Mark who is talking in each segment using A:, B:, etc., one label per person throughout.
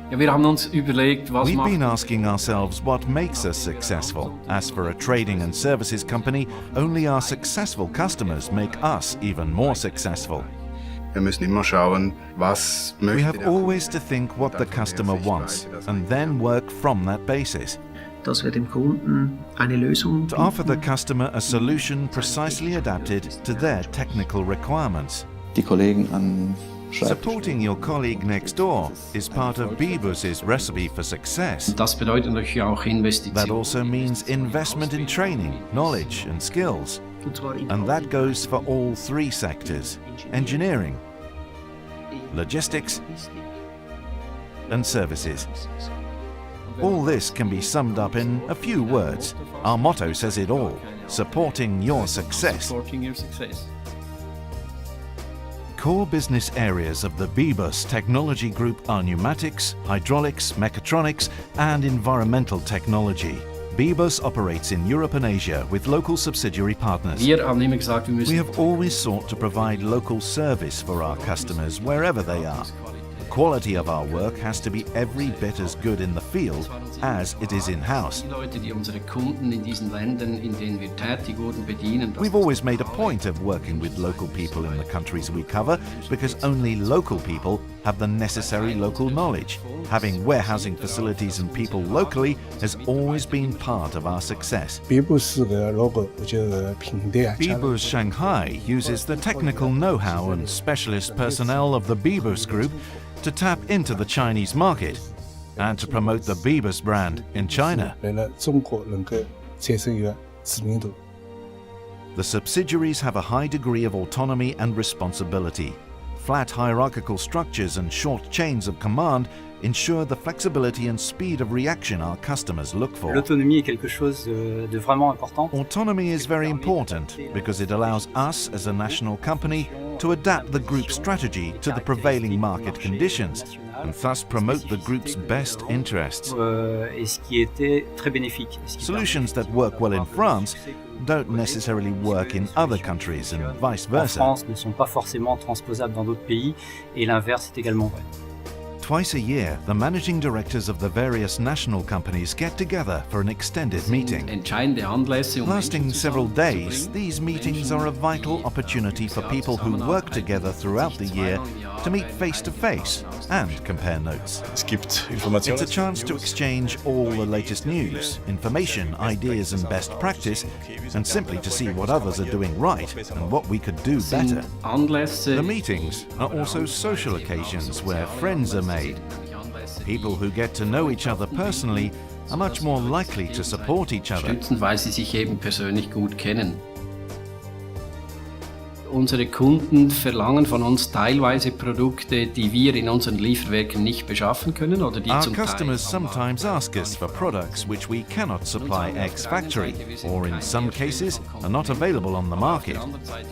A: Wir haben uns überlegt, was
B: We've
A: macht
B: been asking ourselves what makes us successful. As for a trading and services company, only our successful customers make us even more successful.
C: Wir müssen immer schauen, was
B: We
C: möchte
B: have
C: der
B: always to think what the customer wants and then work from that basis.
D: Dass wir dem Kunden eine Lösung
B: To offer the customer a solution precisely adapted to their technical requirements.
E: Die Kollegen an
B: Supporting your colleague next door is part of BIBUS's recipe for success.
A: Das bedeutet natürlich auch
B: That
A: Investitionen.
B: also means investment in training, knowledge and skills.
D: und zwar in
B: And that goes for all three sectors: engineering, logistics and services. All this can be summed up in a few words. Our motto says it all: supporting your success.
A: Supporting your success.
B: Core business areas of the BIBUS technology group are pneumatics, hydraulics, mechatronics and environmental technology. BIBUS operates in Europe and Asia with local subsidiary partners.
A: Wir haben immer gesagt, wir
B: We
A: müssen
B: have always sought to provide local service for our customers wherever they are. The quality of our work has to be every bit as good in the field as it is in-house.
A: die Leute, die unsere Kunden in diesen Ländern, in denen wir tätig wurden, bedienen.
B: We've always made a point of working with local people in the countries we cover because only local people have the necessary local knowledge. Having warehousing facilities and people locally has always been part of our success.
F: BIBUS 的 logo 我觉得品类啊
B: BIBUS Shanghai uses the technical know-how and specialist personnel of the BIBUS Group to tap into the Chinese market and to promote the BIBUS brand in China.
F: 为了中国能够产生一个知名度。
B: The subsidiaries have a high degree of autonomy and responsibility. Flat hierarchical structures and short chains of command ensure the flexibility and speed of reaction our customers look for.
G: L'autonomie est quelque chose de vraiment important.
B: Autonomy is very important because it allows us as a national company to adapt the group's strategy to the prevailing market conditions and thus promote the group's best interests.
G: Et ce qui était très bénéfique.
B: Solutions that work well in France don't necessarily work in other countries and vice
G: En
B: versa.
G: France ne sont pas forcément transposables dans d'autres pays et l'inverse est également vrai.
B: Twice a year, the managing directors of the various national companies get together for an extended meeting.
A: Entscheidende Anlässe,
B: Lasting several days, these meetings are a vital opportunity for people who work together throughout the year to meet face to face and compare notes.
H: Es gibt
B: It's
H: Informationen.
B: a chance to exchange all the latest news, information, ideas and best practice, and simply to see what others are doing right and what we could do better.
A: Anlässe.
B: The meetings are also social occasions where friends are made. People who get to know each other personally are much more likely to support each other.
A: Stützen, weil sie sich eben persönlich gut kennen. Unsere Kunden verlangen von uns teilweise Produkte, die wir in unseren Lieferwerken nicht beschaffen können oder die
B: Our
A: zum Teil
B: customers sometimes ask us for products which we cannot supply ex-factory, or in some cases are not available on the market.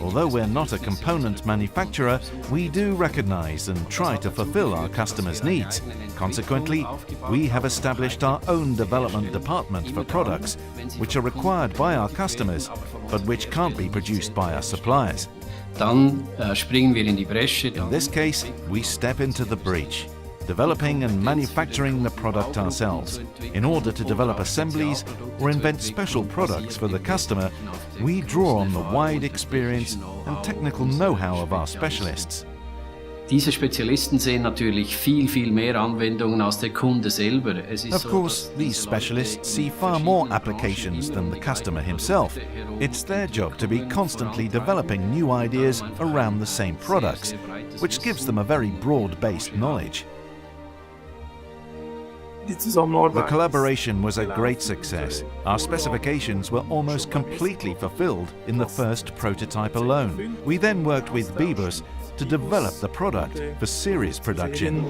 B: Although we're not a component manufacturer, we do recognize and try to fulfill our customers' needs. Consequently, we have established our own development department for products which are required by our customers, but which can't be produced by our suppliers.
A: Dann springen wir in die Bresche.
B: In this case, we step into the breach, developing and manufacturing the product ourselves. In order to develop assemblies or invent special products for the customer, we draw on the wide experience and technical know-how of our specialists.
A: Diese Spezialisten sehen natürlich viel mehr Anwendungen als der Kunde selber. Es ist
B: Of
A: so,
B: course,
A: dass
B: these specialists see far more applications than the customer himself. It's their job to be constantly developing new ideas around the same products, which gives them a very broad-based knowledge. The collaboration was a great success. Our specifications were almost completely fulfilled in the first prototype alone. We then worked with BIBUS to develop the product for series production.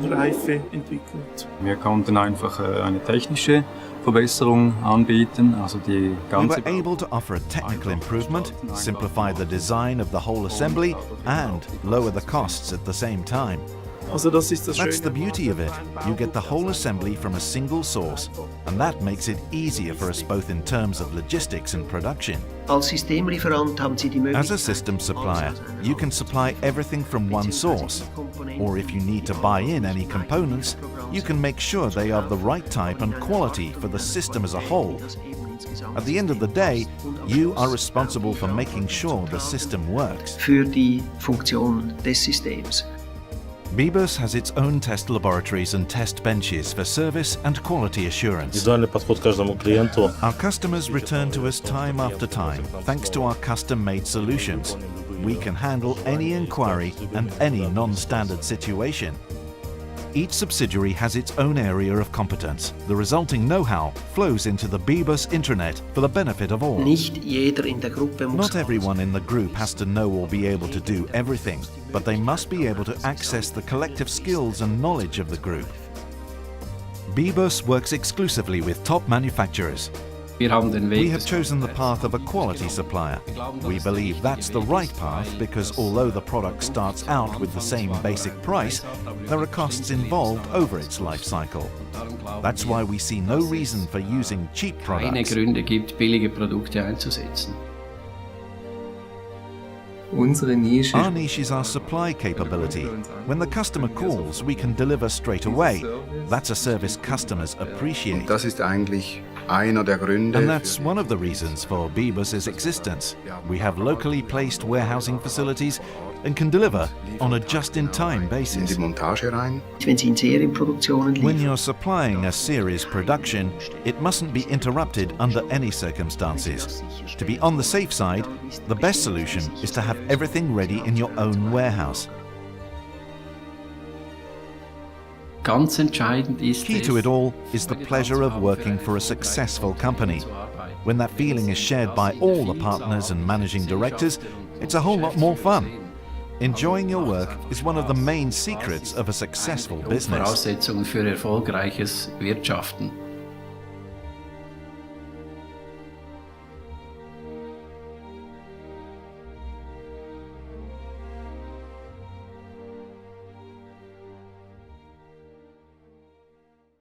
I: Wir konnten einfach eine technische Verbesserung anbieten, also die
B: We
I: ganze
B: were able to offer a technical improvement, simplify the design of the whole assembly, and lower the costs at the same time. That's the beauty of it. You get the whole assembly from a single source, and that makes it easier for us both in terms of logistics and production.
D: Als Systemlieferant haben Sie die Möglichkeit,
B: As a system supplier, you can supply everything from one source, or if you need to buy in any components, you can make sure they are the right type and quality for the system as a whole. At the end of the day, you are responsible for making sure the system works.
D: für die Funktion des Systems.
B: BIBUS has its own test laboratories and test benches for service and quality assurance.
E: Индивидуальный подход к каждому клиенту.
B: Our customers return to us time after time thanks to our custom-made solutions. We can handle any inquiry and any non-standard situation. Each subsidiary has its own area of competence. The resulting know-how flows into the BIBUS intranet for the benefit of all.
D: Nicht jeder in der Gruppe muss
B: Not everyone in the group has to know or be able to do everything, but they must be able to access the collective skills and knowledge of the group. BIBUS works exclusively with top manufacturers.
A: Wir haben den Weg
B: We have chosen the path of a quality supplier. We believe that's the right path because although the product starts out with the same basic price, there are costs involved over its life cycle. That's why we see no reason for using cheap
A: keine
B: products.
A: Gründe gibt, billige Produkte einzusetzen.
F: Unsere Nische.
B: Our niche is our supply capability. When the customer calls, we can deliver straight away. That's a service customers appreciate.
C: Und das ist eigentlich einer der Gründe.
B: And that's one of the reasons for BIBUS's existence. We have locally placed warehousing facilities and can deliver on a just-in-time
C: in
B: basis.
C: die Montage rein.
D: wenn Sie in Serienproduktionen
B: When
D: liefern.
B: you're supplying a series production, it mustn't be interrupted under any circumstances. To be on the safe side, the best solution is to have everything ready in your own warehouse.
A: Ganz entscheidend ist
B: Key to it all is the pleasure of working for a successful company. When that feeling is shared by all the partners and managing directors, it's a whole lot more fun. Enjoying your work is one of the main secrets of a successful business.
A: Voraussetzung für erfolgreiches Wirtschaften.